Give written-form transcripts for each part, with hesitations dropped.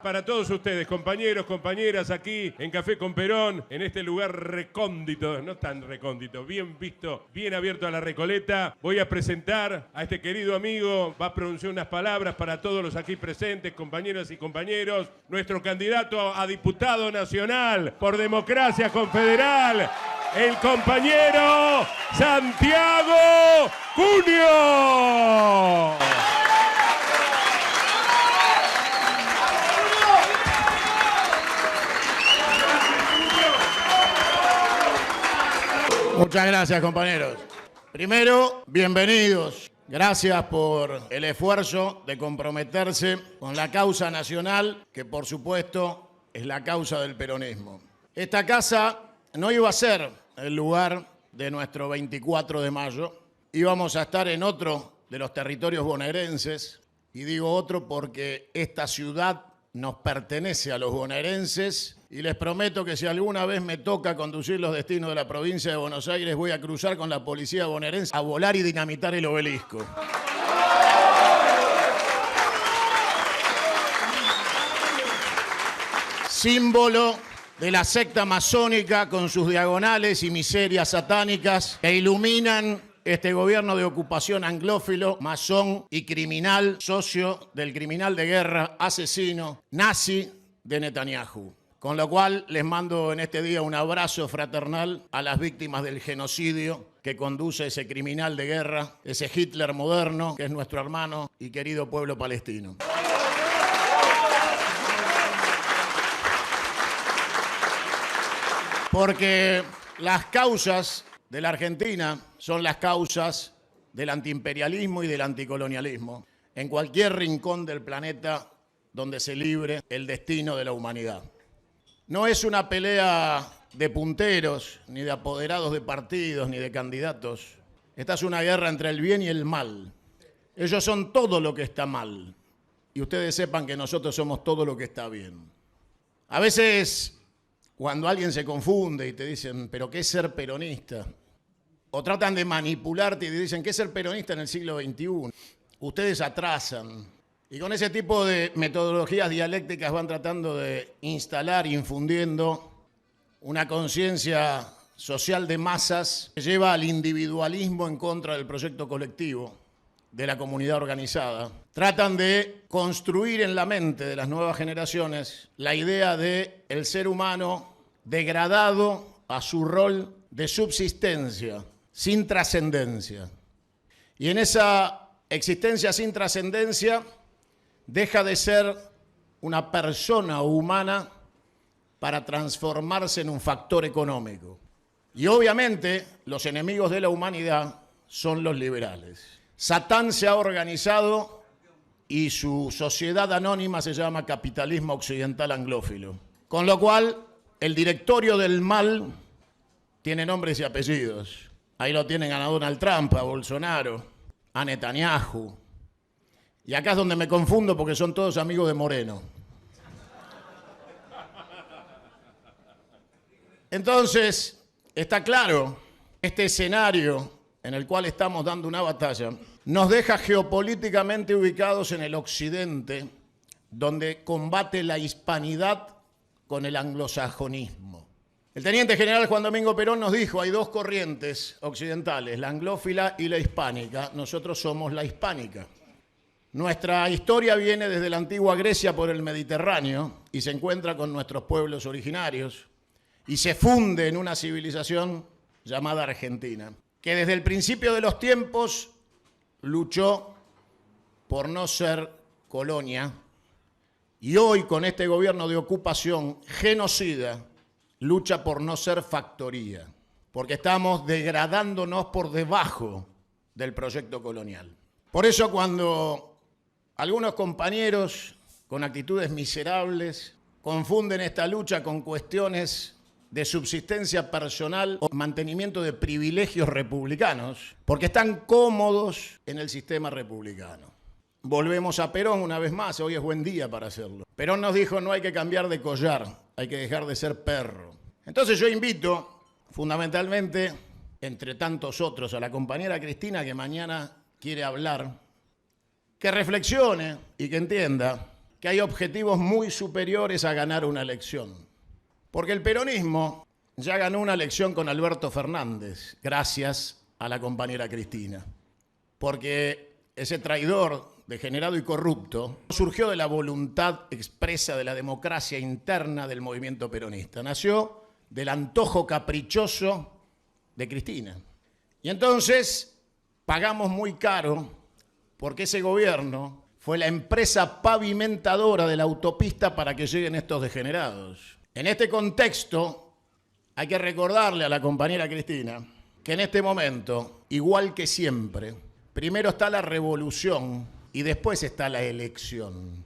Para todos ustedes, compañeros, compañeras, aquí en Café con Perón, en este lugar recóndito, no tan recóndito, bien visto, bien abierto a la Recoleta, voy a presentar a este querido amigo, va a pronunciar unas palabras para todos los aquí presentes, compañeras y compañeros, nuestro candidato a diputado nacional por Democracia Confederal, el compañero Santiago Cunio. Muchas gracias, compañeros. Primero, bienvenidos. Gracias por el esfuerzo de comprometerse con la causa nacional, que por supuesto es la causa del peronismo. Esta casa no iba a ser el lugar de nuestro 24 de mayo. Íbamos a estar en otro de los territorios bonaerenses. Y digo otro porque esta ciudad nos pertenece a los bonaerenses y les prometo que si alguna vez me toca conducir los destinos de la provincia de Buenos Aires, voy a cruzar con la policía bonaerense a volar y dinamitar el obelisco. Símbolo de la secta masónica con sus diagonales y miserias satánicas que iluminan este gobierno de ocupación anglófilo, masón y criminal, socio del criminal de guerra, asesino, nazi de Netanyahu. Con lo cual les mando en este día un abrazo fraternal a las víctimas del genocidio que conduce ese criminal de guerra, ese Hitler moderno, que es nuestro hermano y querido pueblo palestino. Porque las causas de la Argentina son las causas del antiimperialismo y del anticolonialismo en cualquier rincón del planeta donde se libre el destino de la humanidad. No es una pelea de punteros, ni de apoderados de partidos, ni de candidatos. Esta es una guerra entre el bien y el mal. Ellos son todo lo que está mal. Y ustedes sepan que nosotros somos todo lo que está bien. A veces, cuando alguien se confunde y te dicen, ¿pero qué es ser peronista? O tratan de manipularte y te dicen, ¿qué es ser peronista en el siglo XXI? Ustedes atrasan. Y con ese tipo de metodologías dialécticas van tratando de instalar, infundiendo una conciencia social de masas que lleva al individualismo en contra del proyecto colectivo de la comunidad organizada. Tratan de construir en la mente de las nuevas generaciones la idea de el ser humano degradado a su rol de subsistencia, sin trascendencia. Y en esa existencia sin trascendencia deja de ser una persona humana para transformarse en un factor económico. Y obviamente los enemigos de la humanidad son los liberales. Satán se ha organizado y su sociedad anónima se llama capitalismo occidental anglófilo. Con lo cual, el directorio del mal tiene nombres y apellidos. Ahí lo tienen a Donald Trump, a Bolsonaro, a Netanyahu. Y acá es donde me confundo porque son todos amigos de Moreno. Entonces, está claro, este escenario en el cual estamos dando una batalla nos deja geopolíticamente ubicados en el occidente, donde combate la hispanidad con el anglosajonismo. El teniente general Juan Domingo Perón nos dijo, hay dos corrientes occidentales, la anglófila y la hispánica. Nosotros somos la hispánica. Nuestra historia viene desde la antigua Grecia por el Mediterráneo y se encuentra con nuestros pueblos originarios y se funde en una civilización llamada Argentina, que desde el principio de los tiempos luchó por no ser colonia y hoy con este gobierno de ocupación genocida lucha por no ser factoría, porque estamos degradándonos por debajo del proyecto colonial. Por eso cuando algunos compañeros con actitudes miserables confunden esta lucha con cuestiones de subsistencia personal o mantenimiento de privilegios republicanos, porque están cómodos en el sistema republicano. Volvemos a Perón una vez más, hoy es buen día para hacerlo. Perón nos dijo, no hay que cambiar de collar, hay que dejar de ser perro. Entonces yo invito, fundamentalmente, entre tantos otros, a la compañera Cristina, que mañana quiere hablar, que reflexione y que entienda que hay objetivos muy superiores a ganar una elección. Porque el peronismo ya ganó una elección con Alberto Fernández, gracias a la compañera Cristina. Porque ese traidor degenerado y corrupto surgió de la voluntad expresa de la democracia interna del movimiento peronista. Nació del antojo caprichoso de Cristina. Y entonces pagamos muy caro porque ese gobierno fue la empresa pavimentadora de la autopista para que lleguen estos degenerados. En este contexto, hay que recordarle a la compañera Cristina que en este momento, igual que siempre, primero está la revolución y después está la elección.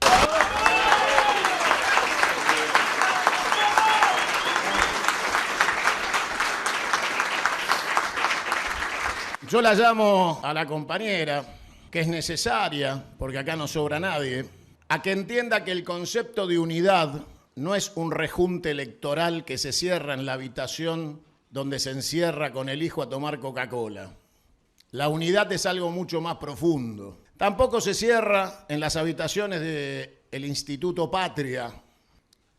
Yo la llamo a la compañera, que es necesaria, porque acá no sobra nadie, a que entienda que el concepto de unidad no es un rejunte electoral que se cierra en la habitación donde se encierra con el hijo a tomar Coca-Cola. La unidad es algo mucho más profundo. Tampoco se cierra en las habitaciones del Instituto Patria,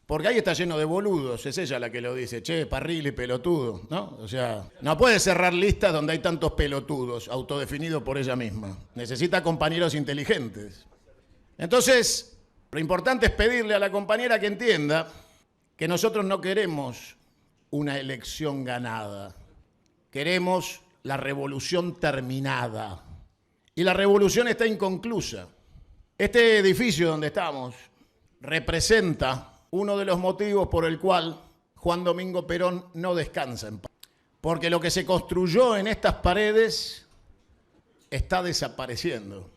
porque ahí está lleno de boludos, es ella la que lo dice, che, parril y pelotudo, ¿no? O sea, no puede cerrar listas donde hay tantos pelotudos, autodefinidos por ella misma. Necesita compañeros inteligentes. Entonces, lo importante es pedirle a la compañera que entienda que nosotros no queremos una elección ganada. Queremos la revolución terminada. Y la revolución está inconclusa. Este edificio donde estamos representa uno de los motivos por el cual Juan Domingo Perón no descansa en paz. Porque lo que se construyó en estas paredes está desapareciendo.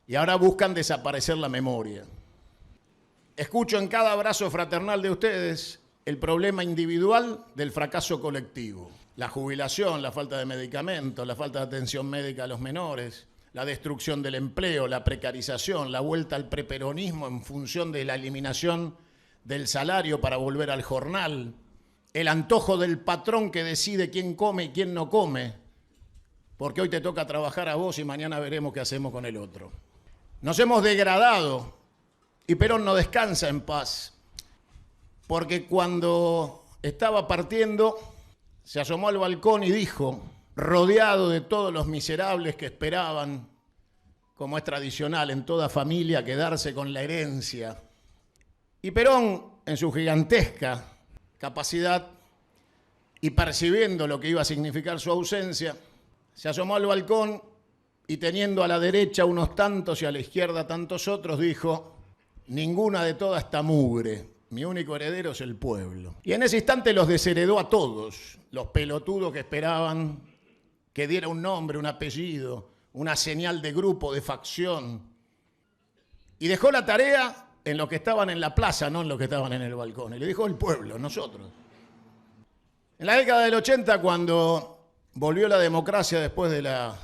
Y ahora buscan desaparecer la memoria. Escucho en cada abrazo fraternal de ustedes el problema individual del fracaso colectivo. La jubilación, la falta de medicamentos, la falta de atención médica a los menores, la destrucción del empleo, la precarización, la vuelta al preperonismo en función de la eliminación del salario para volver al jornal, el antojo del patrón que decide quién come y quién no come, porque hoy te toca trabajar a vos y mañana veremos qué hacemos con el otro. Nos hemos degradado y Perón no descansa en paz, porque cuando estaba partiendo se asomó al balcón y dijo, rodeado de todos los miserables que esperaban, como es tradicional en toda familia, quedarse con la herencia. Y Perón, en su gigantesca capacidad y percibiendo lo que iba a significar su ausencia, se asomó al balcón y teniendo a la derecha unos tantos y a la izquierda tantos otros, dijo, ninguna de toda esta mugre, mi único heredero es el pueblo. Y en ese instante los desheredó a todos, los pelotudos que esperaban que diera un nombre, un apellido, una señal de grupo, de facción. Y dejó la tarea en los que estaban en la plaza, no en los que estaban en el balcón. Y le dijo el pueblo, nosotros. En la década del 80, cuando volvió la democracia después de la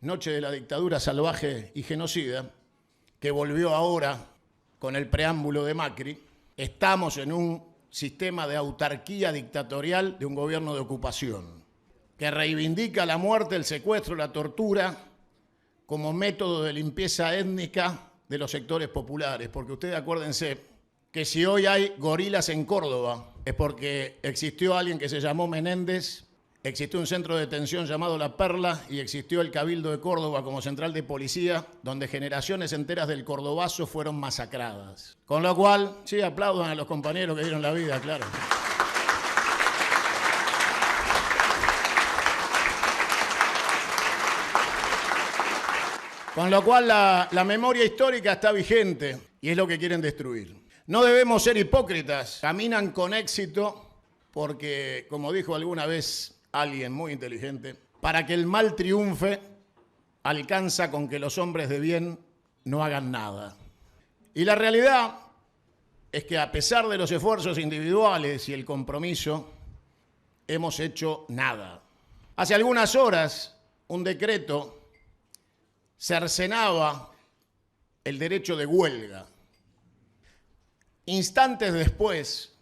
noche de la dictadura salvaje y genocida, que volvió ahora con el preámbulo de Macri, estamos en un sistema de autarquía dictatorial de un gobierno de ocupación, que reivindica la muerte, el secuestro, la tortura como método de limpieza étnica de los sectores populares, porque ustedes acuérdense que si hoy hay gorilas en Córdoba es porque existió alguien que se llamó Menéndez, existió un centro de detención llamado La Perla y existió el Cabildo de Córdoba como central de policía donde generaciones enteras del cordobazo fueron masacradas. Con lo cual, sí, aplaudan a los compañeros que dieron la vida, claro. Con lo cual la memoria histórica está vigente y es lo que quieren destruir. No debemos ser hipócritas, caminan con éxito porque, como dijo alguna vez alguien muy inteligente, para que el mal triunfe, alcanza con que los hombres de bien no hagan nada. Y la realidad es que a pesar de los esfuerzos individuales y el compromiso, hemos hecho nada. Hace algunas horas, un decreto cercenaba el derecho de huelga. Instantes después,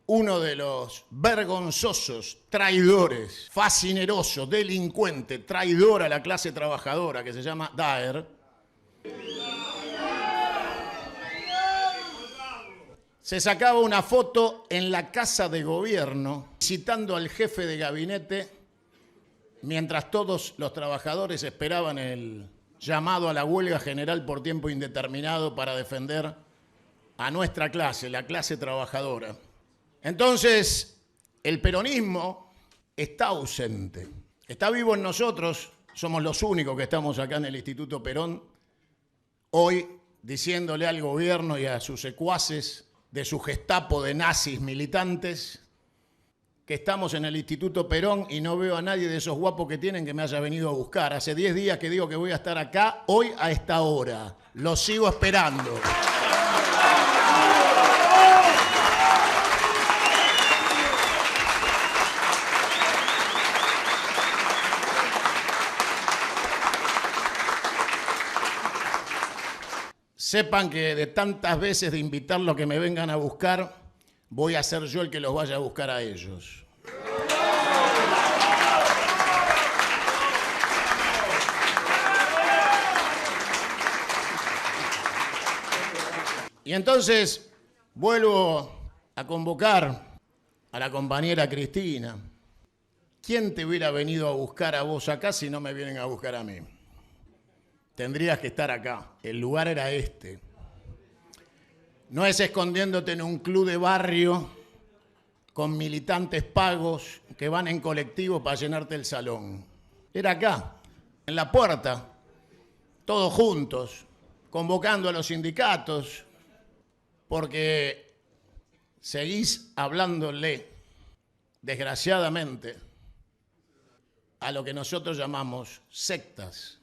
uno de los vergonzosos traidores, fascineroso, delincuente, traidor a la clase trabajadora, que se llama Daer, se sacaba una foto en la Casa de Gobierno citando al jefe de gabinete mientras todos los trabajadores esperaban el llamado a la huelga general por tiempo indeterminado para defender a nuestra clase, la clase trabajadora. Entonces, el peronismo está ausente. Está vivo en nosotros, somos los únicos que estamos acá en el Instituto Perón, hoy diciéndole al gobierno y a sus secuaces de su gestapo de nazis militantes que estamos en el Instituto Perón y no veo a nadie de esos guapos que tienen que me haya venido a buscar. Hace 10 días que digo que voy a estar acá, hoy a esta hora. Los sigo esperando. Sepan que de tantas veces de invitarlos a que me vengan a buscar, voy a ser yo el que los vaya a buscar a ellos. Y entonces vuelvo a convocar a la compañera Cristina. ¿Quién te hubiera venido a buscar a vos acá si no me vienen a buscar a mí? Tendrías que estar acá. El lugar era este. No es escondiéndote en un club de barrio con militantes pagos que van en colectivo para llenarte el salón. Era acá, en la puerta, todos juntos, convocando a los sindicatos, porque seguís hablándole, desgraciadamente, a lo que nosotros llamamos sectas.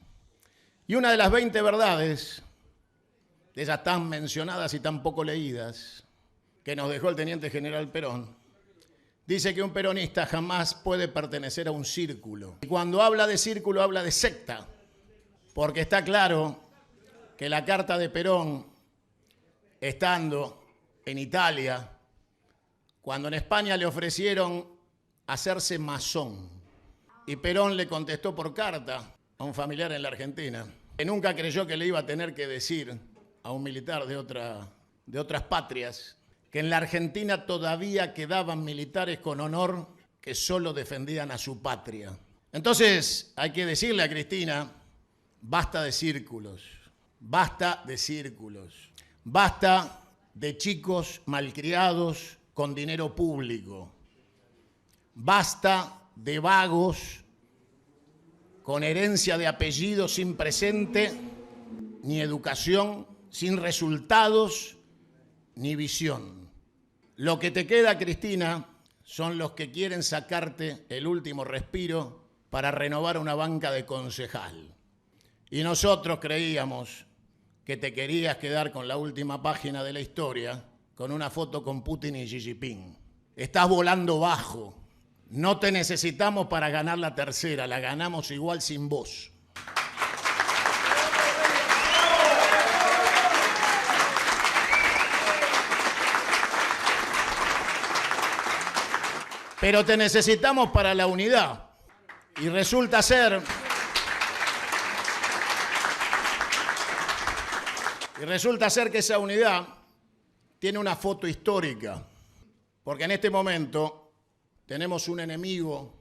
Y una de las 20 verdades, de esas tan mencionadas y tan poco leídas, que nos dejó el teniente general Perón, dice que un peronista jamás puede pertenecer a un círculo. Y cuando habla de círculo, habla de secta, porque está claro que la carta de Perón, estando en Italia, cuando en España le ofrecieron hacerse masón, y Perón le contestó por carta a un familiar en la Argentina, que nunca creyó que le iba a tener que decir a un militar de otras patrias que en la Argentina todavía quedaban militares con honor que solo defendían a su patria. Entonces hay que decirle a Cristina, basta de círculos, basta de círculos, basta de chicos malcriados con dinero público, basta de vagos con herencia de apellido sin presente, ni educación, sin resultados, ni visión. Lo que te queda, Cristina, son los que quieren sacarte el último respiro para renovar una banca de concejal. Y nosotros creíamos que te querías quedar con la última página de la historia, con una foto con Putin y Xi Jinping. Estás volando bajo. No te necesitamos para ganar la tercera, la ganamos igual sin vos. Pero te necesitamos para la unidad. Y resulta ser que esa unidad tiene una foto histórica. Porque en este momento tenemos un enemigo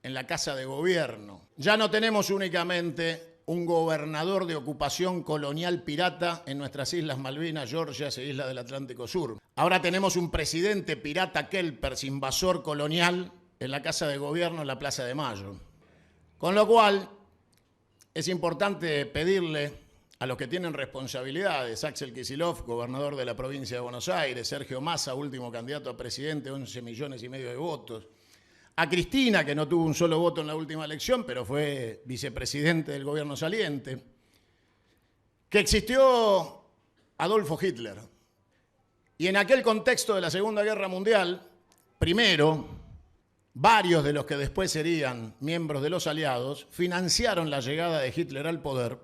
en la Casa de Gobierno. Ya no tenemos únicamente un gobernador de ocupación colonial pirata en nuestras Islas Malvinas, Georgias e Islas del Atlántico Sur. Ahora tenemos un presidente pirata Kelpers, invasor colonial, en la Casa de Gobierno en la Plaza de Mayo. Con lo cual, es importante pedirle a los que tienen responsabilidades, Axel Kicillof, gobernador de la provincia de Buenos Aires, Sergio Massa, último candidato a presidente, 11,5 millones de votos, a Cristina, que no tuvo un solo voto en la última elección, pero fue vicepresidente del gobierno saliente, que existió Adolfo Hitler. Y en aquel contexto de la Segunda Guerra Mundial, primero, varios de los que después serían miembros de los aliados financiaron la llegada de Hitler al poder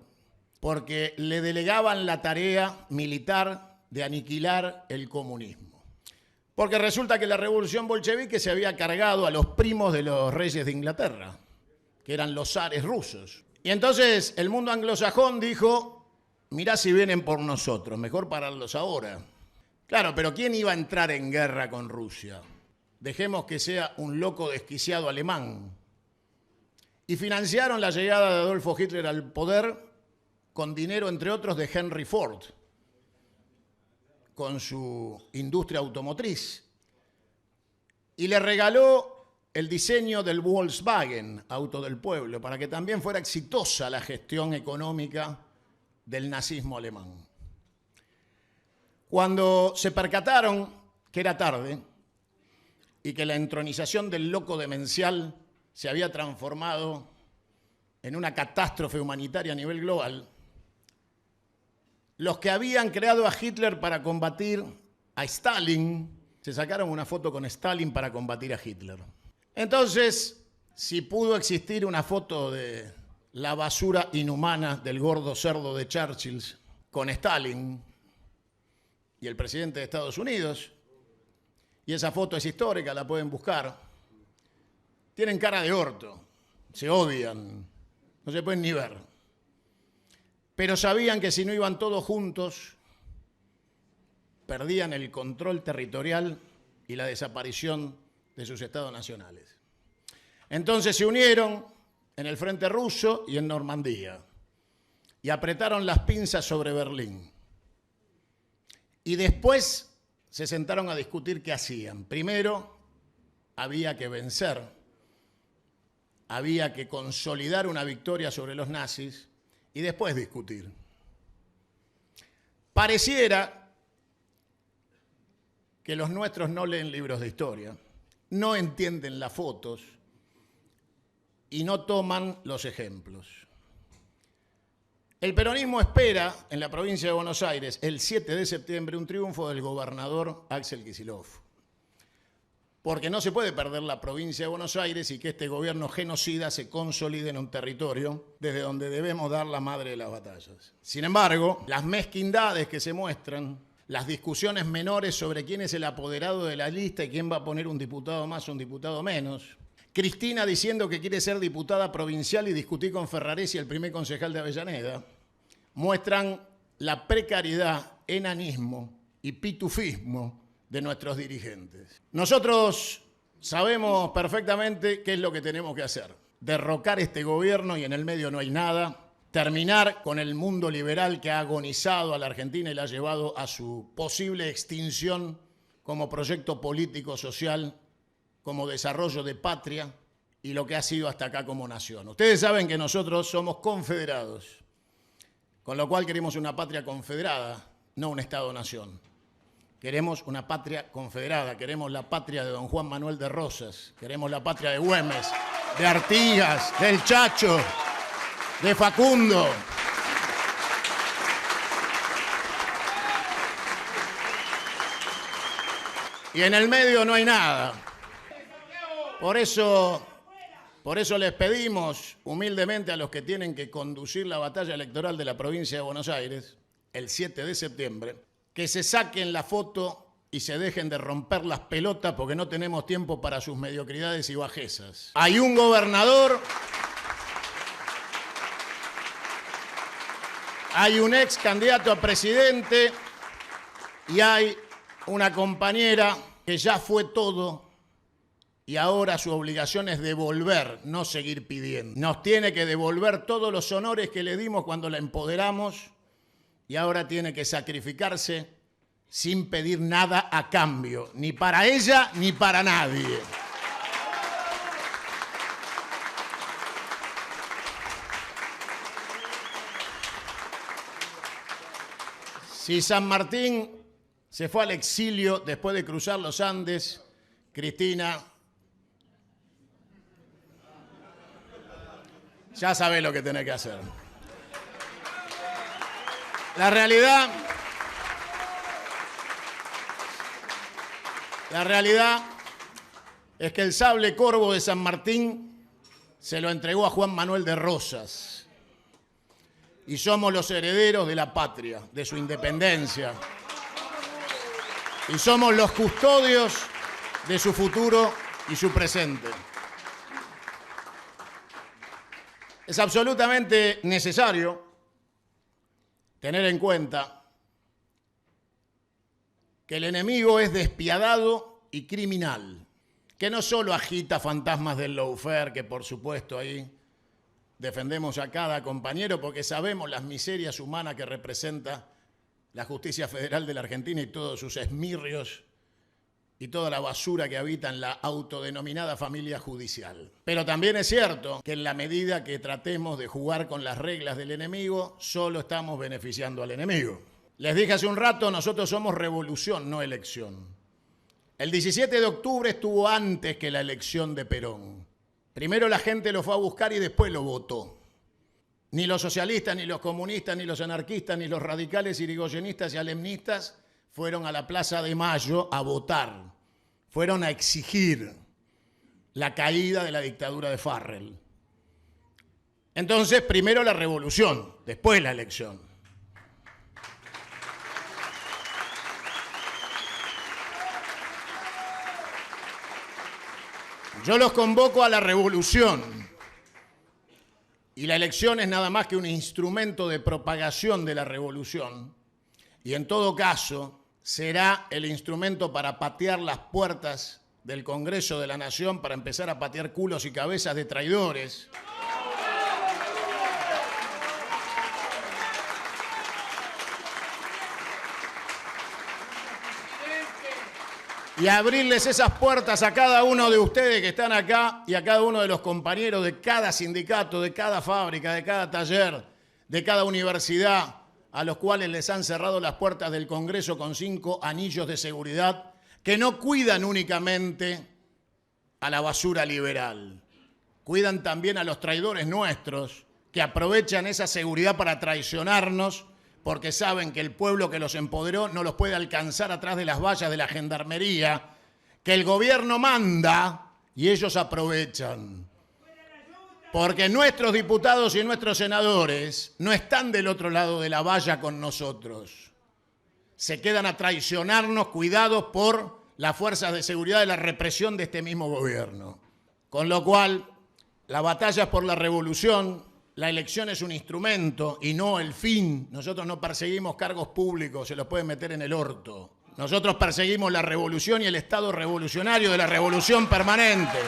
porque le delegaban la tarea militar de aniquilar el comunismo. Porque resulta que la revolución bolchevique se había cargado a los primos de los reyes de Inglaterra, que eran los zares rusos. Y entonces el mundo anglosajón dijo, mirá si vienen por nosotros, mejor pararlos ahora. Claro, pero ¿quién iba a entrar en guerra con Rusia? Dejemos que sea un loco desquiciado alemán. Y financiaron la llegada de Adolfo Hitler al poder con dinero, entre otros, de Henry Ford, con su industria automotriz. Y le regaló el diseño del Volkswagen, auto del pueblo, para que también fuera exitosa la gestión económica del nazismo alemán. Cuando se percataron que era tarde y que la entronización del loco demencial se había transformado en una catástrofe humanitaria a nivel global, los que habían creado a Hitler para combatir a Stalin se sacaron una foto con Stalin para combatir a Hitler. Entonces, si pudo existir una foto de la basura inhumana del gordo cerdo de Churchill con Stalin y el presidente de Estados Unidos, y esa foto es histórica, la pueden buscar, tienen cara de orto, se odian, no se pueden ni ver. Pero sabían que si no iban todos juntos, perdían el control territorial y la desaparición de sus estados nacionales. Entonces se unieron en el frente ruso y en Normandía y apretaron las pinzas sobre Berlín. Y después se sentaron a discutir qué hacían. Primero, había que vencer, había que consolidar una victoria sobre los nazis y después discutir. Pareciera que los nuestros no leen libros de historia, no entienden las fotos y no toman los ejemplos. El peronismo espera en la provincia de Buenos Aires el 7 de septiembre un triunfo del gobernador Axel Kicillof. Porque no se puede perder la provincia de Buenos Aires y que este gobierno genocida se consolide en un territorio desde donde debemos dar la madre de las batallas. Sin embargo, las mezquindades que se muestran, las discusiones menores sobre quién es el apoderado de la lista y quién va a poner un diputado más o un diputado menos, Cristina diciendo que quiere ser diputada provincial y discutir con Ferraresi, el primer concejal de Avellaneda, muestran la precariedad, enanismo y pitufismo de nuestros dirigentes. Nosotros sabemos perfectamente qué es lo que tenemos que hacer. Derrocar este gobierno y en el medio no hay nada. Terminar con el mundo liberal que ha agonizado a la Argentina y la ha llevado a su posible extinción como proyecto político, social, como desarrollo de patria y lo que ha sido hasta acá como nación. Ustedes saben que nosotros somos confederados, con lo cual queremos una patria confederada, no un Estado-nación. Queremos una patria confederada, queremos la patria de don Juan Manuel de Rosas, queremos la patria de Güemes, de Artigas, del Chacho, de Facundo. Y en el medio no hay nada. Por eso les pedimos humildemente a los que tienen que conducir la batalla electoral de la provincia de Buenos Aires, el 7 de septiembre, que se saquen la foto y se dejen de romper las pelotas porque no tenemos tiempo para sus mediocridades y bajezas. Hay un gobernador, hay un ex candidato a presidente y hay una compañera que ya fue todo y ahora su obligación es devolver, no seguir pidiendo. Nos tiene que devolver todos los honores que le dimos cuando la empoderamos y ahora tiene que sacrificarse sin pedir nada a cambio, ni para ella ni para nadie. Si San Martín se fue al exilio después de cruzar los Andes, Cristina, ya sabe lo que tiene que hacer. La realidad es que el sable corvo de San Martín se lo entregó a Juan Manuel de Rosas. Y somos los herederos de la patria, de su independencia. Y somos los custodios de su futuro y su presente. Es absolutamente necesario tener en cuenta que el enemigo es despiadado y criminal, que no solo agita fantasmas del lawfare, que por supuesto ahí defendemos a cada compañero porque sabemos las miserias humanas que representa la justicia federal de la Argentina y todos sus esmirrios y toda la basura que habita en la autodenominada familia judicial. Pero también es cierto que en la medida que tratemos de jugar con las reglas del enemigo, solo estamos beneficiando al enemigo. Les dije hace un rato, nosotros somos revolución, no elección. El 17 de octubre estuvo antes que la elección de Perón. Primero la gente lo fue a buscar y después lo votó. Ni los socialistas, ni los comunistas, ni los anarquistas, ni los radicales, irigoyenistas y alemnistas fueron a la Plaza de Mayo a votar. Fueron a exigir la caída de la dictadura de Farrell. Entonces, primero la revolución, después la elección. Yo los convoco a la revolución. Y la elección es nada más que un instrumento de propagación de la revolución. Y en todo caso, será el instrumento para patear las puertas del Congreso de la Nación, para empezar a patear culos y cabezas de traidores. Y abrirles esas puertas a cada uno de ustedes que están acá y a cada uno de los compañeros de cada sindicato, de cada fábrica, de cada taller, de cada universidad, a los cuales les han cerrado las puertas del Congreso con 5 anillos de seguridad que no cuidan únicamente a la basura liberal, cuidan también a los traidores nuestros que aprovechan esa seguridad para traicionarnos porque saben que el pueblo que los empoderó no los puede alcanzar atrás de las vallas de la gendarmería, que el gobierno manda y ellos aprovechan. Porque nuestros diputados y nuestros senadores no están del otro lado de la valla con nosotros. Se quedan a traicionarnos, cuidados por las fuerzas de seguridad de la represión de este mismo gobierno. Con lo cual, la batalla es por la revolución. La elección es un instrumento y no el fin. Nosotros no perseguimos cargos públicos, se los pueden meter en el orto. Nosotros perseguimos la revolución y el estado revolucionario de la revolución permanente.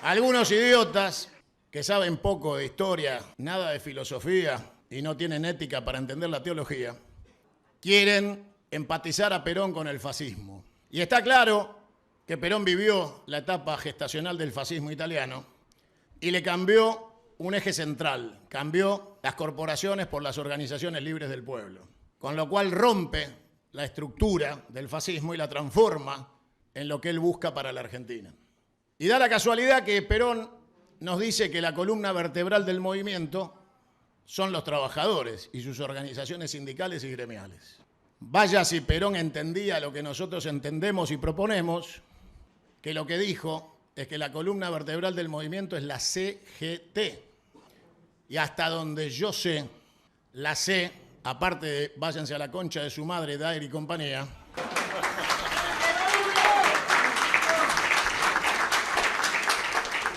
Algunos idiotas que saben poco de historia, nada de filosofía y no tienen ética para entender la teología, quieren empatizar a Perón con el fascismo. Y está claro que Perón vivió la etapa gestacional del fascismo italiano y le cambió un eje central, cambió las corporaciones por las organizaciones libres del pueblo, con lo cual rompe la estructura del fascismo y la transforma en lo que él busca para la Argentina. Y da la casualidad que Perón nos dice que la columna vertebral del movimiento son los trabajadores y sus organizaciones sindicales y gremiales. Vaya si Perón entendía lo que nosotros entendemos y proponemos, que lo que dijo es que la columna vertebral del movimiento es la CGT. Y hasta donde yo sé, la C, aparte de váyanse a la concha de su madre, Daer y compañía,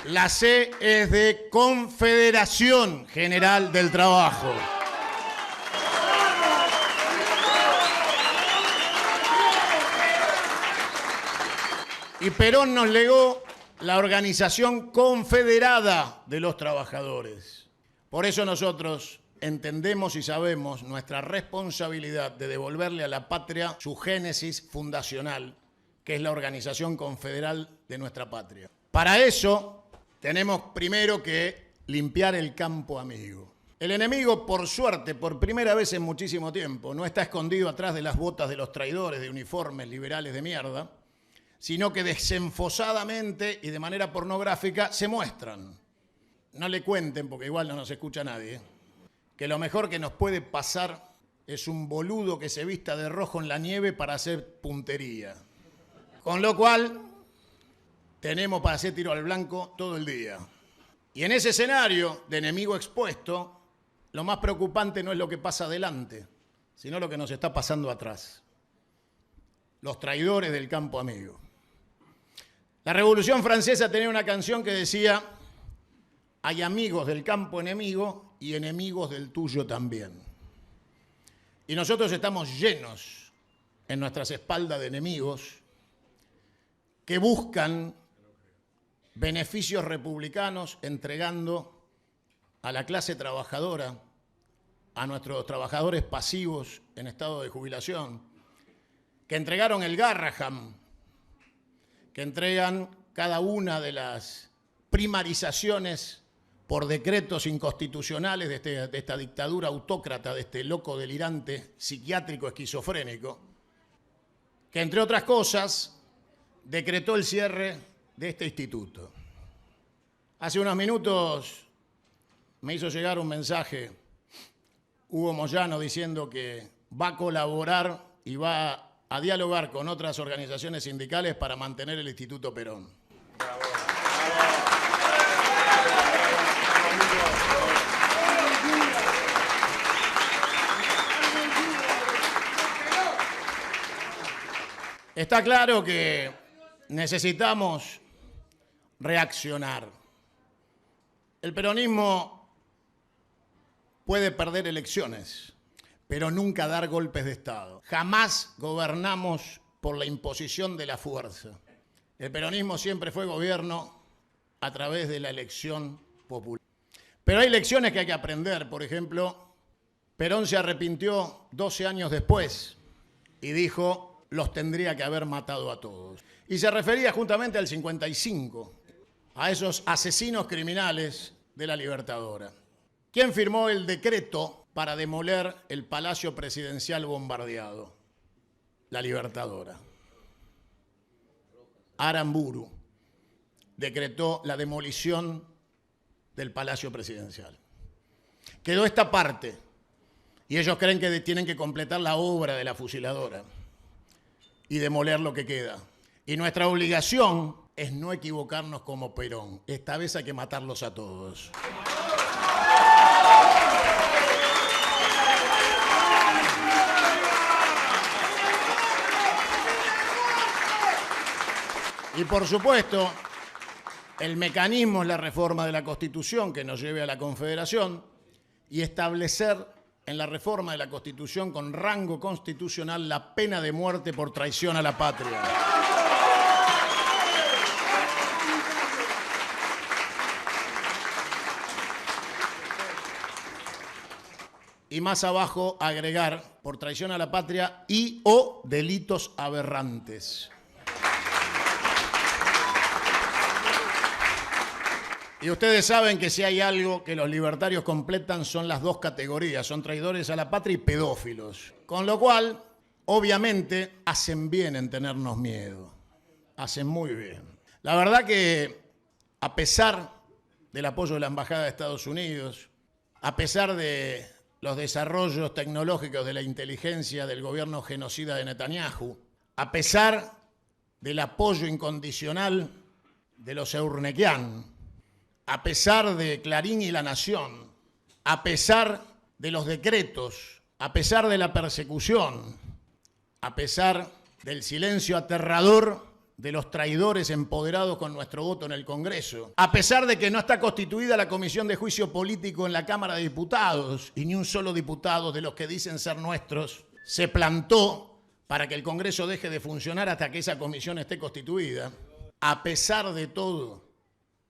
la C es de Confederación General del Trabajo. Y Perón nos legó la Organización Confederada de los Trabajadores. Por eso nosotros entendemos y sabemos nuestra responsabilidad de devolverle a la patria su génesis fundacional, que es la Organización Confederal de nuestra patria. Para eso tenemos primero que limpiar el campo amigo. El enemigo, por suerte, por primera vez en muchísimo tiempo, no está escondido atrás de las botas de los traidores de uniformes liberales de mierda, sino que desenfosadamente y de manera pornográfica se muestran. No le cuenten, porque igual no nos escucha nadie, que lo mejor que nos puede pasar es un boludo que se vista de rojo en la nieve para hacer puntería. Con lo cual, tenemos para hacer tiro al blanco todo el día. Y en ese escenario de enemigo expuesto, lo más preocupante no es lo que pasa adelante, sino lo que nos está pasando atrás. Los traidores del campo amigo. La Revolución Francesa tenía una canción que decía: hay amigos del campo enemigo y enemigos del tuyo también. Y nosotros estamos llenos en nuestras espaldas de enemigos que buscan beneficios republicanos entregando a la clase trabajadora, a nuestros trabajadores pasivos en estado de jubilación, que entregaron el Garraham, que entregan cada una de las primarizaciones por decretos inconstitucionales de esta dictadura autócrata, de este loco delirante psiquiátrico esquizofrénico, que entre otras cosas decretó el cierre de este instituto. Hace unos minutos me hizo llegar un mensaje Hugo Moyano diciendo que va a colaborar y va a dialogar con otras organizaciones sindicales para mantener el Instituto Perón. Bravo. Está claro que necesitamos reaccionar. El peronismo puede perder elecciones, pero nunca dar golpes de Estado. Jamás gobernamos por la imposición de la fuerza. El peronismo siempre fue gobierno a través de la elección popular. Pero hay lecciones que hay que aprender. Por ejemplo, Perón se arrepintió 12 años después y dijo: los tendría que haber matado a todos. Y se refería justamente al 55, a esos asesinos criminales de la Libertadora. ¿Quién firmó el decreto para demoler el Palacio Presidencial bombardeado? La Libertadora. Aramburu decretó la demolición del Palacio Presidencial. Quedó esta parte, y ellos creen que tienen que completar la obra de la fusiladora y demoler lo que queda. Y nuestra obligación es no equivocarnos como Perón. Esta vez hay que matarlos a todos. Y por supuesto, el mecanismo es la reforma de la Constitución que nos lleve a la Confederación y establecer en la reforma de la Constitución con rango constitucional la pena de muerte por traición a la patria. Y más abajo agregar por traición a la patria y o delitos aberrantes. Y ustedes saben que si hay algo que los libertarios completan son las dos categorías, son traidores a la patria y pedófilos. Con lo cual, obviamente, hacen bien en tenernos miedo. Hacen muy bien. La verdad que, a pesar del apoyo de la Embajada de Estados Unidos, a pesar de los desarrollos tecnológicos de la inteligencia del gobierno genocida de Netanyahu, a pesar del apoyo incondicional de los Eurnequian, a pesar de Clarín y La Nación, a pesar de los decretos, a pesar de la persecución, a pesar del silencio aterrador de los traidores empoderados con nuestro voto en el Congreso, a pesar de que no está constituida la Comisión de Juicio Político en la Cámara de Diputados y ni un solo diputado de los que dicen ser nuestros se plantó para que el Congreso deje de funcionar hasta que esa comisión esté constituida, a pesar de todo,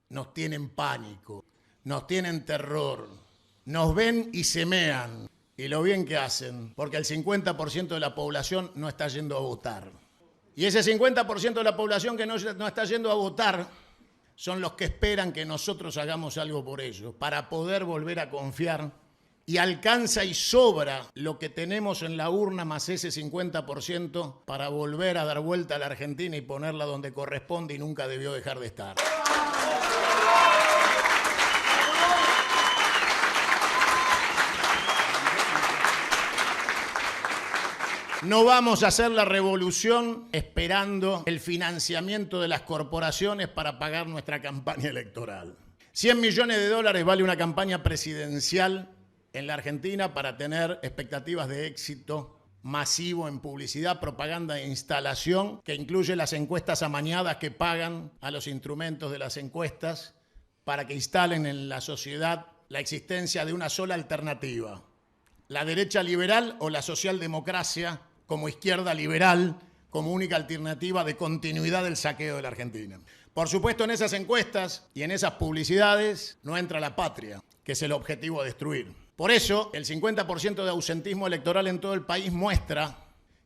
nos tienen pánico, nos tienen terror, nos ven y semean, y lo bien que hacen, porque el 50% de la población no está yendo a votar. Y ese 50% de la población que no está yendo a votar son los que esperan que nosotros hagamos algo por ellos, para poder volver a confiar, y alcanza y sobra lo que tenemos en la urna más ese 50% para volver a dar vuelta a la Argentina y ponerla donde corresponde y nunca debió dejar de estar. No vamos a hacer la revolución esperando el financiamiento de las corporaciones para pagar nuestra campaña electoral. 100 millones de dólares vale una campaña presidencial en la Argentina para tener expectativas de éxito masivo en publicidad, propaganda e instalación, que incluye las encuestas amañadas que pagan a los instrumentos de las encuestas para que instalen en la sociedad la existencia de una sola alternativa, la derecha liberal o la socialdemocracia como izquierda liberal, como única alternativa de continuidad del saqueo de la Argentina. Por supuesto, en esas encuestas y en esas publicidades no entra la patria, que es el objetivo a destruir. Por eso, el 50% de ausentismo electoral en todo el país muestra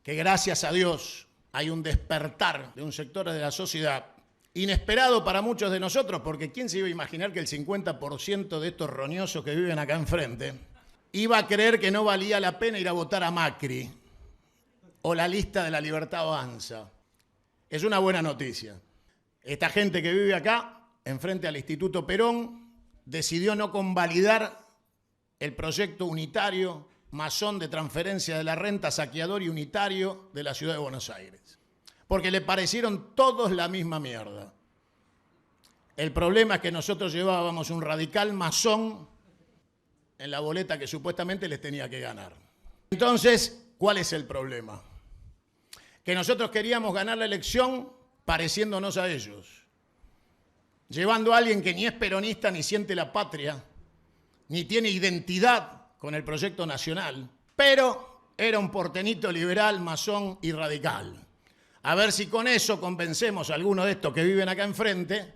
que, gracias a Dios, hay un despertar de un sector de la sociedad inesperado para muchos de nosotros, porque ¿quién se iba a imaginar que el 50% de estos roñosos que viven acá enfrente iba a creer que no valía la pena ir a votar a Macri o la lista de La Libertad Avanza? Es una buena noticia. Esta gente que vive acá, enfrente al Instituto Perón, decidió no convalidar el proyecto unitario, masón de transferencia de la renta, saqueador y unitario de la ciudad de Buenos Aires. Porque le parecieron todos la misma mierda. El problema es que nosotros llevábamos un radical masón en la boleta que supuestamente les tenía que ganar. Entonces, ¿cuál es el problema? Que nosotros queríamos ganar la elección pareciéndonos a ellos, llevando a alguien que ni es peronista, ni siente la patria, ni tiene identidad con el proyecto nacional, pero era un porteñito liberal, masón y radical. A ver si con eso convencemos a alguno de estos que viven acá enfrente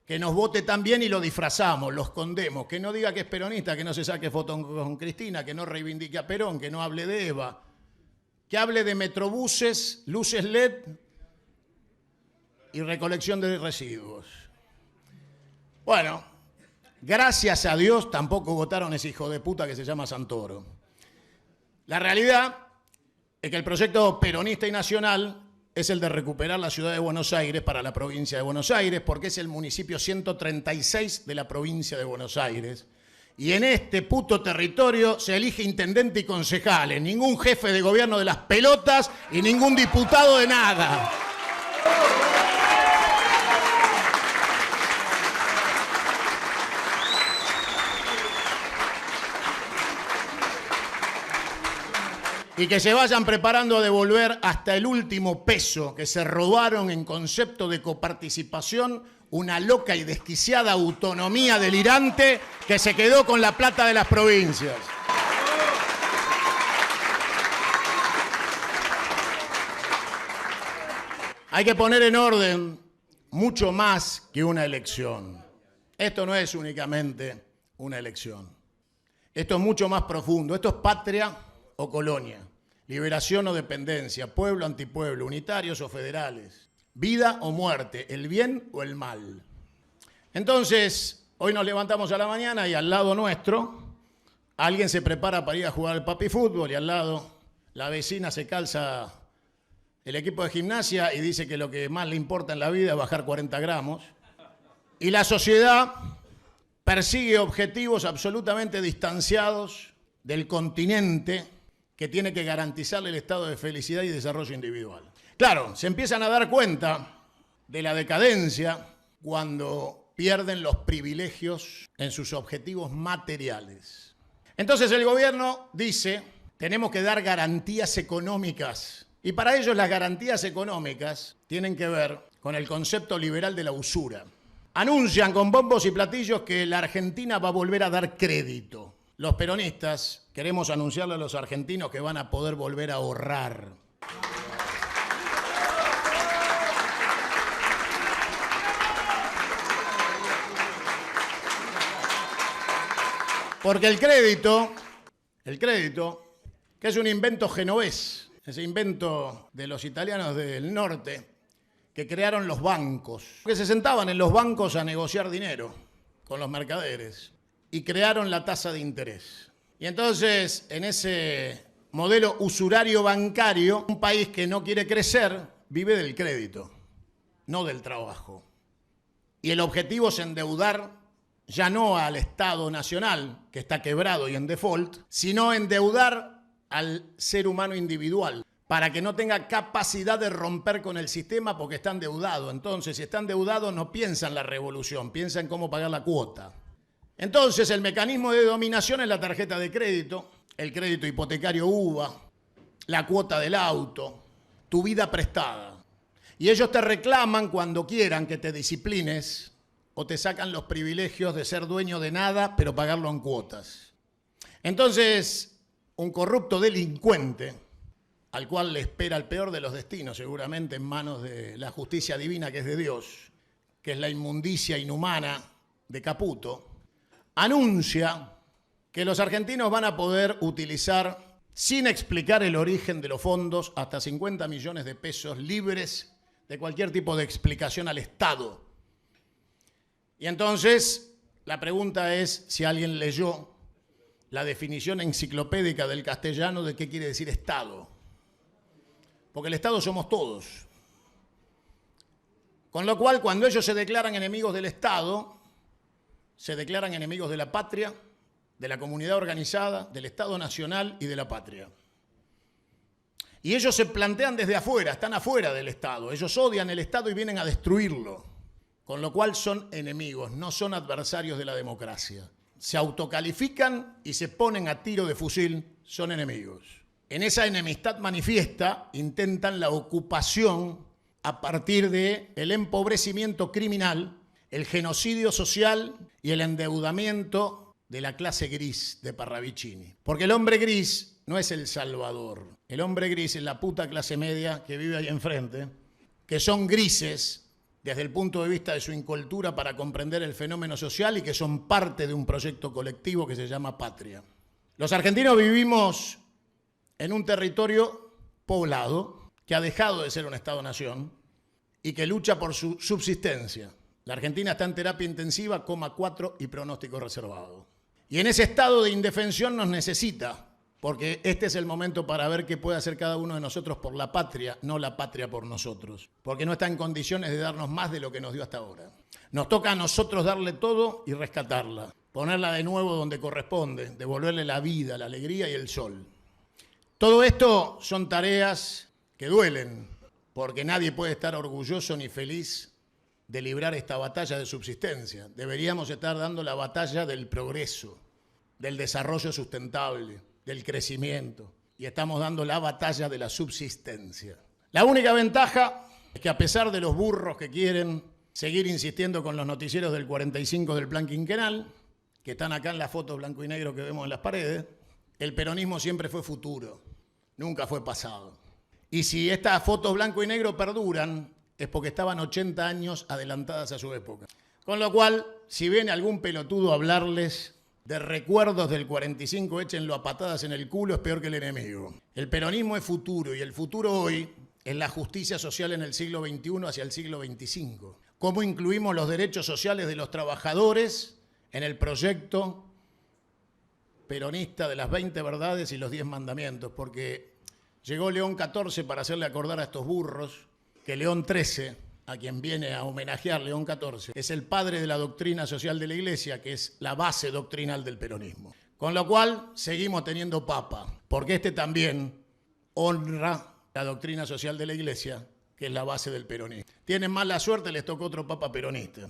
que nos vote también y lo disfrazamos, lo escondemos, que no diga que es peronista, que no se saque foto con Cristina, que no reivindique a Perón, que no hable de Eva, que hable de metrobuses, luces LED y recolección de residuos. Bueno, gracias a Dios tampoco votaron ese hijo de puta que se llama Santoro. La realidad es que el proyecto peronista y nacional es el de recuperar la ciudad de Buenos Aires para la provincia de Buenos Aires, porque es el municipio 136 de la provincia de Buenos Aires. Y en este puto territorio se elige intendente y concejales, ningún jefe de gobierno de las pelotas y ningún diputado de nada. Y que se vayan preparando a devolver hasta el último peso que se robaron en concepto de coparticipación, una loca y desquiciada autonomía delirante que se quedó con la plata de las provincias. Hay que poner en orden mucho más que una elección. Esto no es únicamente una elección. Esto es mucho más profundo. Esto es patria o colonia, liberación o dependencia, pueblo antipueblo, unitarios o federales, vida o muerte, el bien o el mal. Entonces, hoy nos levantamos a la mañana y al lado nuestro alguien se prepara para ir a jugar al papi fútbol y al lado la vecina se calza el equipo de gimnasia y dice que lo que más le importa en la vida es bajar 40 gramos. Y la sociedad persigue objetivos absolutamente distanciados del continente que tiene que garantizarle el estado de felicidad y desarrollo individual. Claro, se empiezan a dar cuenta de la decadencia cuando pierden los privilegios en sus objetivos materiales. Entonces el gobierno dice, tenemos que dar garantías económicas. Y para ellos las garantías económicas tienen que ver con el concepto liberal de la usura. Anuncian con bombos y platillos que la Argentina va a volver a dar crédito. Los peronistas queremos anunciarle a los argentinos que van a poder volver a ahorrar. Porque el crédito, que es un invento genovés, ese invento de los italianos del norte, que crearon los bancos, que se sentaban en los bancos a negociar dinero con los mercaderes y crearon la tasa de interés. Y entonces, en ese modelo usurario bancario, un país que no quiere crecer vive del crédito, no del trabajo. Y el objetivo es endeudar ya no al Estado Nacional, que está quebrado y en default, sino endeudar al ser humano individual, para que no tenga capacidad de romper con el sistema porque está endeudado. Entonces, si está endeudado, no piensa en la revolución, piensa en cómo pagar la cuota. Entonces, el mecanismo de dominación es la tarjeta de crédito, el crédito hipotecario UVA, la cuota del auto, tu vida prestada. Y ellos te reclaman cuando quieran que te disciplines o te sacan los privilegios de ser dueño de nada, pero pagarlo en cuotas. Entonces, un corrupto delincuente, al cual le espera el peor de los destinos, seguramente en manos de la justicia divina que es de Dios, que es la inmundicia inhumana de Caputo, anuncia que los argentinos van a poder utilizar, sin explicar el origen de los fondos, hasta 50 millones de pesos libres de cualquier tipo de explicación al Estado. Y entonces, la pregunta es si alguien leyó la definición enciclopédica del castellano de qué quiere decir Estado. Porque el Estado somos todos. Con lo cual, cuando ellos se declaran enemigos del Estado, se declaran enemigos de la patria, de la comunidad organizada, del Estado nacional y de la patria. Y ellos se plantean desde afuera, están afuera del Estado. Ellos odian el Estado y vienen a destruirlo. Con lo cual son enemigos, no son adversarios de la democracia. Se autocalifican y se ponen a tiro de fusil, son enemigos. En esa enemistad manifiesta intentan la ocupación a partir del empobrecimiento criminal, el genocidio social y el endeudamiento de la clase gris de Parravicini. Porque el hombre gris no es el Salvador. El hombre gris es la puta clase media que vive ahí enfrente, que son grises desde el punto de vista de su incultura para comprender el fenómeno social y que son parte de un proyecto colectivo que se llama patria. Los argentinos vivimos en un territorio poblado que ha dejado de ser un Estado-nación y que lucha por su subsistencia. La Argentina está en terapia intensiva, coma 4 y pronóstico reservado. Y en ese estado de indefensión nos necesita, porque este es el momento para ver qué puede hacer cada uno de nosotros por la patria, no la patria por nosotros, porque no está en condiciones de darnos más de lo que nos dio hasta ahora. Nos toca a nosotros darle todo y rescatarla, ponerla de nuevo donde corresponde, devolverle la vida, la alegría y el sol. Todo esto son tareas que duelen, porque nadie puede estar orgulloso ni feliz de librar esta batalla de subsistencia. Deberíamos estar dando la batalla del progreso, del desarrollo sustentable, del crecimiento, y estamos dando la batalla de la subsistencia. La única ventaja es que a pesar de los burros que quieren seguir insistiendo con los noticieros del 45 del plan quinquenal, que están acá en las fotos blanco y negro que vemos en las paredes, el peronismo siempre fue futuro, nunca fue pasado. Y si estas fotos blanco y negro perduran, es porque estaban 80 años adelantadas a su época. Con lo cual, si viene algún pelotudo a hablarles de recuerdos del 45, échenlo a patadas en el culo, es peor que el enemigo. El peronismo es futuro, y el futuro hoy es la justicia social en el siglo XXI hacia el siglo XXV. ¿Cómo incluimos los derechos sociales de los trabajadores en el proyecto peronista de las 20 verdades y los 10 mandamientos? Porque llegó León XIV para hacerle acordar a estos burros que León XIII, a quien viene a homenajear León XIV, es el padre de la doctrina social de la Iglesia, que es la base doctrinal del peronismo. Con lo cual, seguimos teniendo papa, porque este también honra la doctrina social de la Iglesia, que es la base del peronismo. Tienen mala suerte, les tocó otro papa peronista.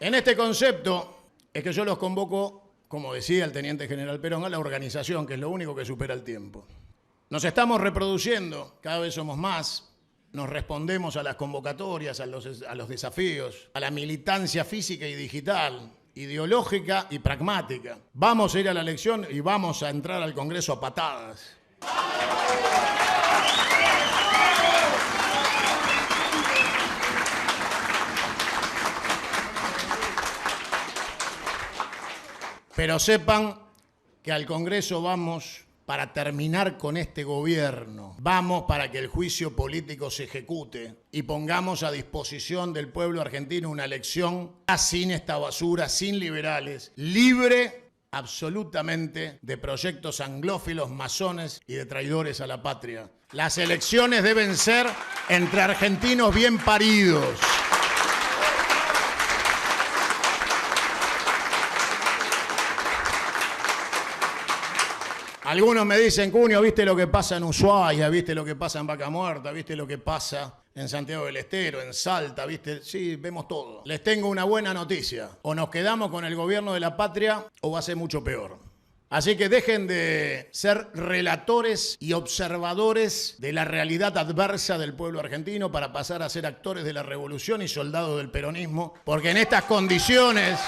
En este concepto es que yo los convoco, como decía el teniente general Perón, a la organización, que es lo único que supera el tiempo. Nos estamos reproduciendo, cada vez somos más, nos respondemos a las convocatorias, a los desafíos, a la militancia física y digital, ideológica y pragmática. Vamos a ir a la elección y vamos a entrar al Congreso a patadas. Pero sepan que al Congreso vamos para terminar con este gobierno. Vamos para que el juicio político se ejecute y pongamos a disposición del pueblo argentino una elección sin esta basura, sin liberales, libre absolutamente de proyectos anglófilos, masones y de traidores a la patria. Las elecciones deben ser entre argentinos bien paridos. Algunos me dicen, Cunio, ¿viste lo que pasa en Ushuaia? ¿Viste lo que pasa en Vaca Muerta? ¿Viste lo que pasa en Santiago del Estero, en Salta? ¿Viste? Sí, vemos todo. Les tengo una buena noticia. O nos quedamos con el gobierno de la patria o va a ser mucho peor. Así que dejen de ser relatores y observadores de la realidad adversa del pueblo argentino para pasar a ser actores de la revolución y soldados del peronismo, porque en estas condiciones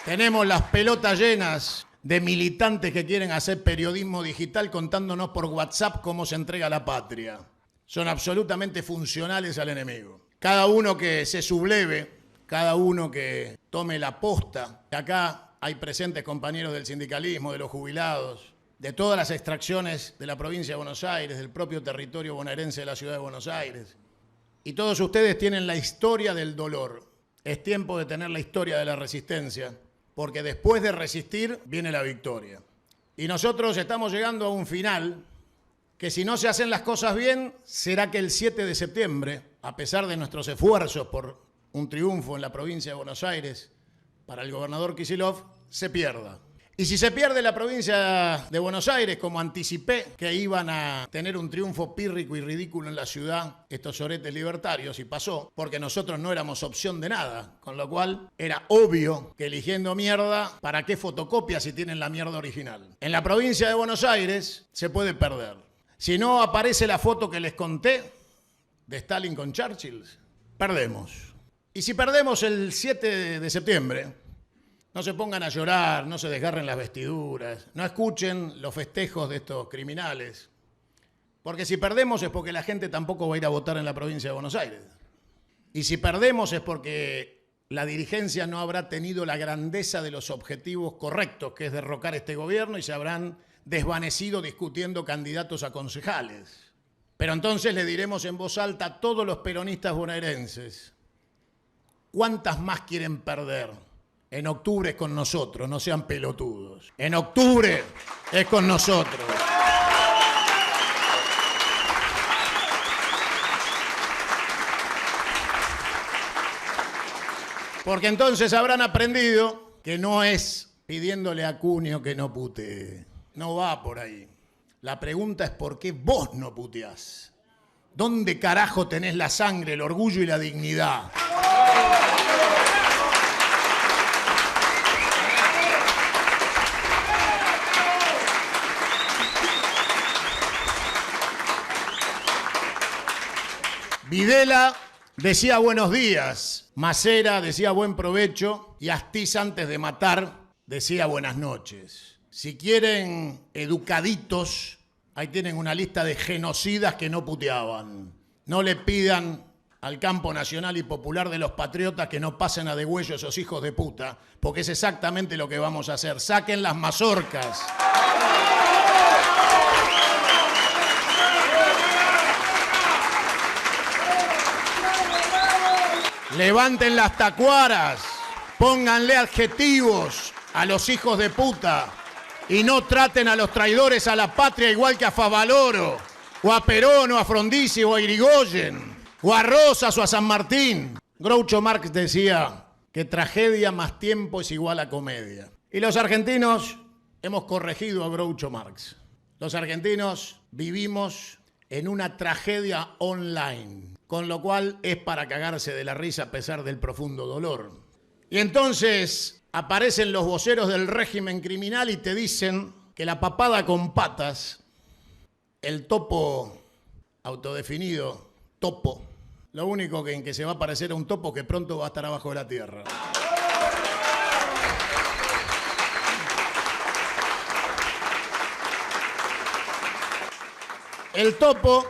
tenemos las pelotas llenas de militantes que quieren hacer periodismo digital contándonos por WhatsApp cómo se entrega la patria. Son absolutamente funcionales al enemigo. Cada uno que se subleve, cada uno que tome la posta. Acá hay presentes compañeros del sindicalismo, de los jubilados, de todas las extracciones de la provincia de Buenos Aires, del propio territorio bonaerense de la ciudad de Buenos Aires. Y todos ustedes tienen la historia del dolor. Es tiempo de tener la historia de la resistencia, porque después de resistir viene la victoria. Y nosotros estamos llegando a un final que si no se hacen las cosas bien, será que el 7 de septiembre, a pesar de nuestros esfuerzos por un triunfo en la provincia de Buenos Aires para el gobernador Kicillof, se pierda. Y si se pierde la provincia de Buenos Aires, como anticipé que iban a tener un triunfo pírrico y ridículo en la ciudad, estos oretes libertarios, y pasó, porque nosotros no éramos opción de nada, con lo cual era obvio que eligiendo mierda, ¿para qué fotocopia si tienen la mierda original? En la provincia de Buenos Aires se puede perder. Si no aparece la foto que les conté de Stalin con Churchill, perdemos. Y si perdemos el 7 de septiembre, no se pongan a llorar, no se desgarren las vestiduras, no escuchen los festejos de estos criminales. Porque si perdemos es porque la gente tampoco va a ir a votar en la provincia de Buenos Aires. Y si perdemos es porque la dirigencia no habrá tenido la grandeza de los objetivos correctos, que es derrocar este gobierno, y se habrán desvanecido discutiendo candidatos a concejales. Pero entonces le diremos en voz alta a todos los peronistas bonaerenses: ¿cuántas más quieren perder? En octubre es con nosotros, no sean pelotudos. En octubre es con nosotros. Porque entonces habrán aprendido que no es pidiéndole a Cunio que no putee. No va por ahí. La pregunta es por qué vos no puteás. ¿Dónde carajo tenés la sangre, el orgullo y la dignidad? Videla decía buenos días, Macera decía buen provecho y Astiz antes de matar decía buenas noches. Si quieren educaditos, ahí tienen una lista de genocidas que no puteaban. No le pidan al campo nacional y popular de los patriotas que no pasen a degüello esos hijos de puta, porque es exactamente lo que vamos a hacer. Saquen las mazorcas. Levanten las tacuaras, pónganle adjetivos a los hijos de puta y no traten a los traidores a la patria igual que a Favaloro, o a Perón, o a Frondizi, o a Irigoyen, o a Rosas, o a San Martín. Groucho Marx decía que tragedia más tiempo es igual a comedia. Y los argentinos hemos corregido a Groucho Marx. Los argentinos vivimos en una tragedia online, con lo cual es para cagarse de la risa a pesar del profundo dolor. Y entonces aparecen los voceros del régimen criminal y te dicen que la papada con patas, el topo autodefinido, topo, lo único en que se va a parecer a un topo que pronto va a estar abajo de la tierra. El topo,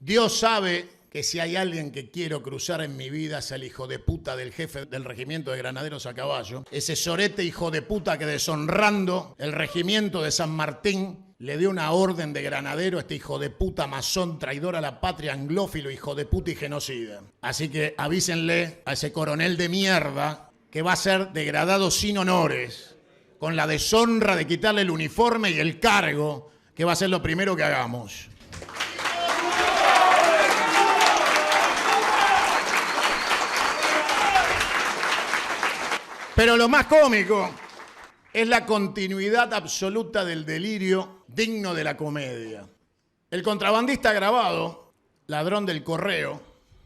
Dios sabe que si hay alguien que quiero cruzar en mi vida es el hijo de puta del jefe del regimiento de granaderos a caballo. Ese sorete hijo de puta que deshonrando el regimiento de San Martín le dio una orden de granadero a este hijo de puta masón, traidor a la patria, anglófilo, hijo de puta y genocida. Así que avísenle a ese coronel de mierda que va a ser degradado sin honores, con la deshonra de quitarle el uniforme y el cargo, que va a ser lo primero que hagamos. Pero lo más cómico es la continuidad absoluta del delirio digno de la comedia. El contrabandista grabado ladrón del correo,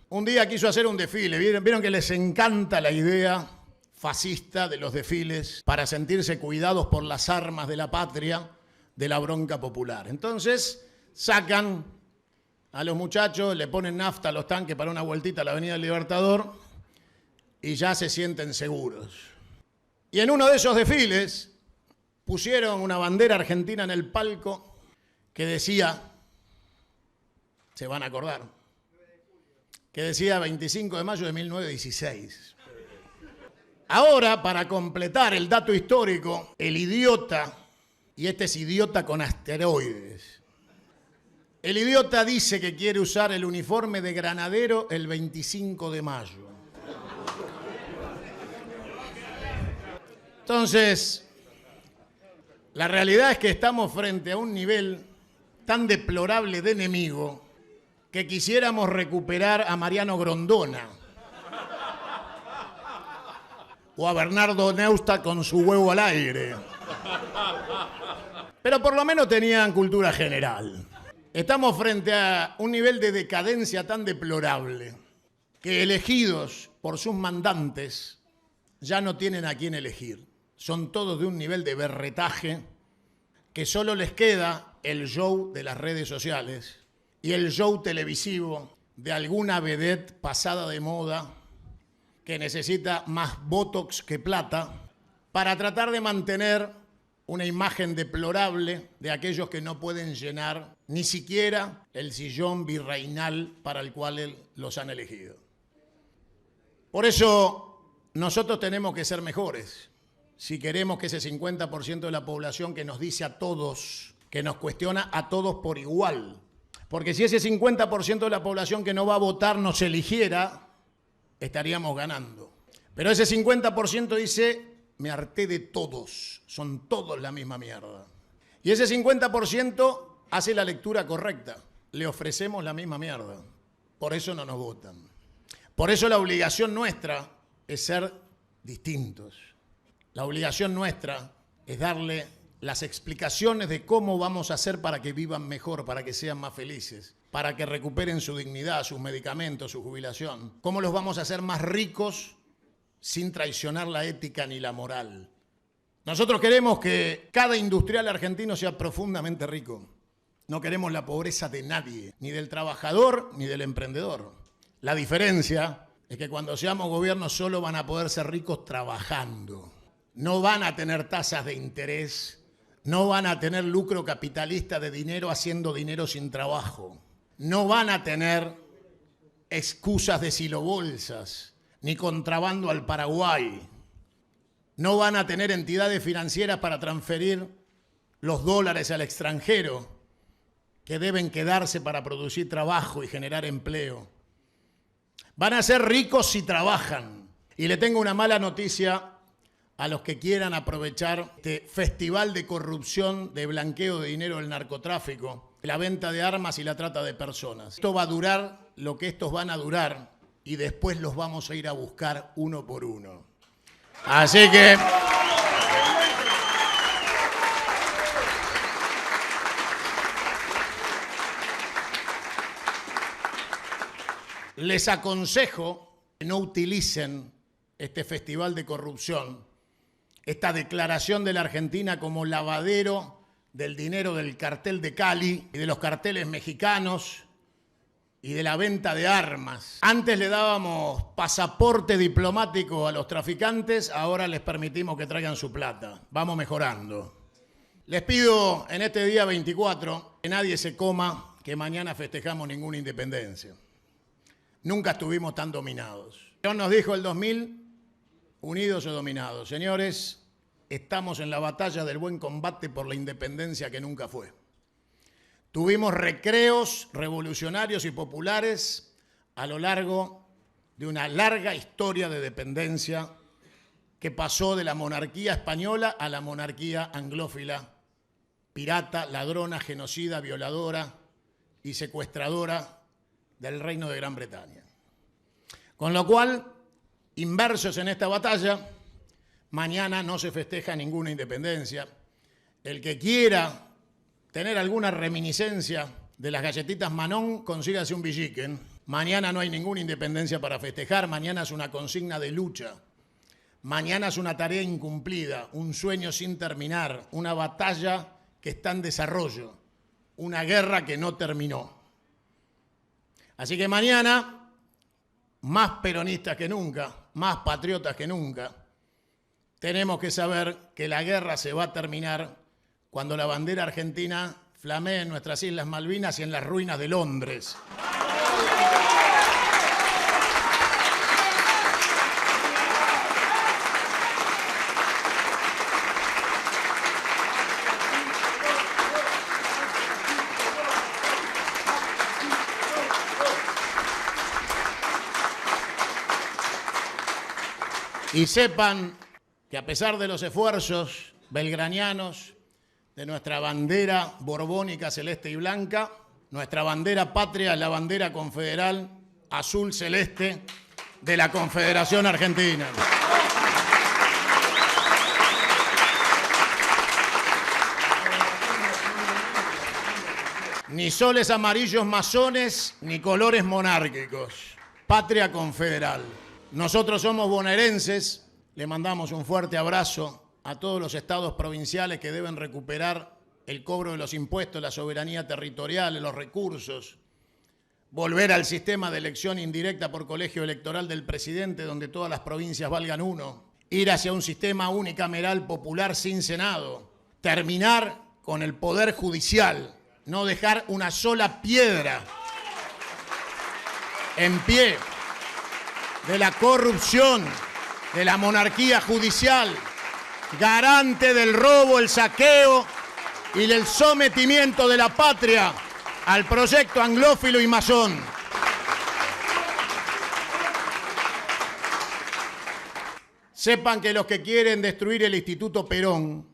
un día quiso hacer un desfile. Vieron que les encanta la idea fascista de los desfiles para sentirse cuidados por las armas de la patria, de la bronca popular. Entonces sacan a los muchachos, le ponen nafta a los tanques para una vueltita a la Avenida del Libertador y ya se sienten seguros. Y en uno de esos desfiles pusieron una bandera argentina en el palco que decía, se van a acordar, que decía 25 de mayo de 1916. Ahora, para completar el dato histórico, el idiota, y este es idiota con asteroides, el idiota dice que quiere usar el uniforme de granadero el 25 de mayo. Entonces, la realidad es que estamos frente a un nivel tan deplorable de enemigo que quisiéramos recuperar a Mariano Grondona o a Bernardo Neustadt con su huevo al aire. Pero por lo menos tenían cultura general. Estamos frente a un nivel de decadencia tan deplorable que elegidos por sus mandantes ya no tienen a quién elegir. Son todos de un nivel de berretaje que solo les queda el show de las redes sociales y el show televisivo de alguna vedette pasada de moda que necesita más botox que plata para tratar de mantener una imagen deplorable de aquellos que no pueden llenar ni siquiera el sillón virreinal para el cual los han elegido. Por eso nosotros tenemos que ser mejores. Si queremos que ese 50% de la población que nos dice a todos, que nos cuestiona a todos por igual, porque si ese 50% de la población que no va a votar nos eligiera, estaríamos ganando. Pero ese 50% dice, me harté de todos, son todos la misma mierda. Y ese 50% hace la lectura correcta, le ofrecemos la misma mierda. Por eso no nos votan. Por eso la obligación nuestra es ser distintos. La obligación nuestra es darle las explicaciones de cómo vamos a hacer para que vivan mejor, para que sean más felices, para que recuperen su dignidad, sus medicamentos, su jubilación. Cómo los vamos a hacer más ricos sin traicionar la ética ni la moral. Nosotros queremos que cada industrial argentino sea profundamente rico. No queremos la pobreza de nadie, ni del trabajador ni del emprendedor. La diferencia es que cuando seamos gobierno solo van a poder ser ricos trabajando. No van a tener tasas de interés, no van a tener lucro capitalista de dinero haciendo dinero sin trabajo. No van a tener excusas de silobolsas, ni contrabando al Paraguay. No van a tener entidades financieras para transferir los dólares al extranjero, que deben quedarse para producir trabajo y generar empleo. Van a ser ricos si trabajan. Y le tengo una mala noticia a los que quieran aprovechar este festival de corrupción, de blanqueo de dinero del narcotráfico, la venta de armas y la trata de personas. Esto va a durar lo que estos van a durar y después los vamos a ir a buscar uno por uno. Así que les aconsejo que no utilicen este festival de corrupción, esta declaración de la Argentina como lavadero del dinero del cartel de Cali y de los carteles mexicanos y de la venta de armas. Antes le dábamos pasaporte diplomático a los traficantes, ahora les permitimos que traigan su plata. Vamos mejorando. Les pido en este día 24 que nadie se coma que mañana festejamos ninguna independencia. Nunca estuvimos tan dominados. Dios nos dijo el 2000, unidos o dominados. Señores, estamos en la batalla del buen combate por la independencia que nunca fue. Tuvimos recreos revolucionarios y populares a lo largo de una larga historia de dependencia que pasó de la monarquía española a la monarquía anglófila, pirata, ladrona, genocida, violadora y secuestradora del Reino de Gran Bretaña. Con lo cual, inversos en esta batalla, mañana no se festeja ninguna independencia. El que quiera tener alguna reminiscencia de las galletitas Manón, consígase un Villiquen. Mañana no hay ninguna independencia para festejar, mañana es una consigna de lucha. Mañana es una tarea incumplida, un sueño sin terminar, una batalla que está en desarrollo, una guerra que no terminó. Así que mañana, más peronistas que nunca, más patriotas que nunca, tenemos que saber que la guerra se va a terminar cuando la bandera argentina flamee en nuestras Islas Malvinas y en las ruinas de Londres. Y sepan que a pesar de los esfuerzos belgranianos de nuestra bandera borbónica celeste y blanca, nuestra bandera patria es la bandera confederal azul celeste de la Confederación Argentina. Ni soles amarillos masones, ni colores monárquicos. Patria confederal. Nosotros somos bonaerenses, le mandamos un fuerte abrazo a todos los estados provinciales que deben recuperar el cobro de los impuestos, la soberanía territorial, los recursos, volver al sistema de elección indirecta por colegio electoral del presidente, donde todas las provincias valgan uno, ir hacia un sistema unicameral popular sin Senado, terminar con el poder judicial, no dejar una sola piedra en pie de la corrupción, de la monarquía judicial, garante del robo, el saqueo y del sometimiento de la patria al proyecto anglófilo y masón. Sepan que los que quieren destruir el Instituto Perón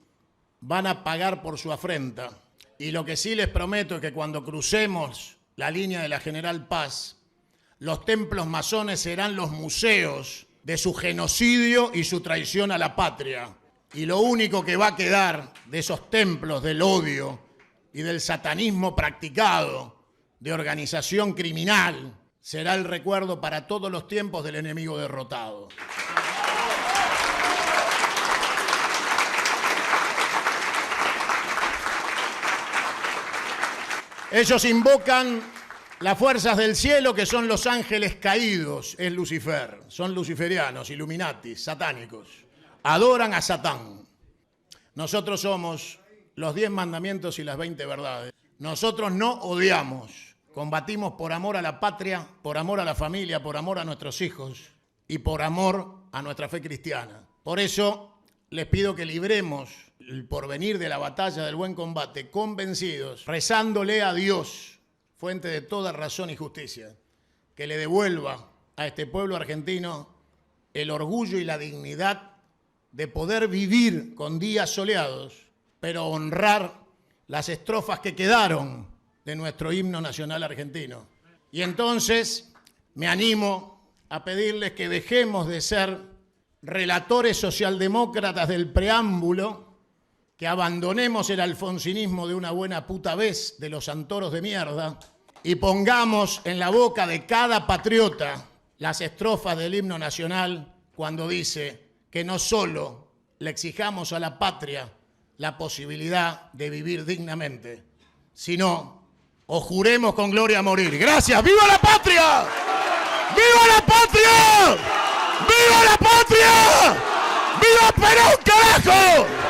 van a pagar por su afrenta. Y lo que sí les prometo es que cuando crucemos la línea de la General Paz, los templos masones serán los museos de su genocidio y su traición a la patria. Y lo único que va a quedar de esos templos del odio y del satanismo practicado, de organización criminal, será el recuerdo para todos los tiempos del enemigo derrotado. Ellos invocan las fuerzas del cielo, que son los ángeles caídos, es Lucifer, son luciferianos, illuminatis, satánicos, adoran a Satán. Nosotros somos los 10 mandamientos y las 20 verdades. Nosotros no odiamos, combatimos por amor a la patria, por amor a la familia, por amor a nuestros hijos y por amor a nuestra fe cristiana. Por eso les pido que libremos el porvenir de la batalla del buen combate, convencidos, rezándole a Dios, fuente de toda razón y justicia, que le devuelva a este pueblo argentino el orgullo y la dignidad de poder vivir con días soleados, pero honrar las estrofas que quedaron de nuestro himno nacional argentino. Y entonces me animo a pedirles que dejemos de ser relatores socialdemócratas del preámbulo, que abandonemos el alfonsinismo de una buena puta vez de los santoros de mierda y pongamos en la boca de cada patriota las estrofas del himno nacional cuando dice que no solo le exijamos a la patria la posibilidad de vivir dignamente, sino o juremos con gloria a morir. ¡Gracias! ¡Viva la patria! ¡Viva la patria! ¡Viva la patria! ¡Viva Perón, carajo!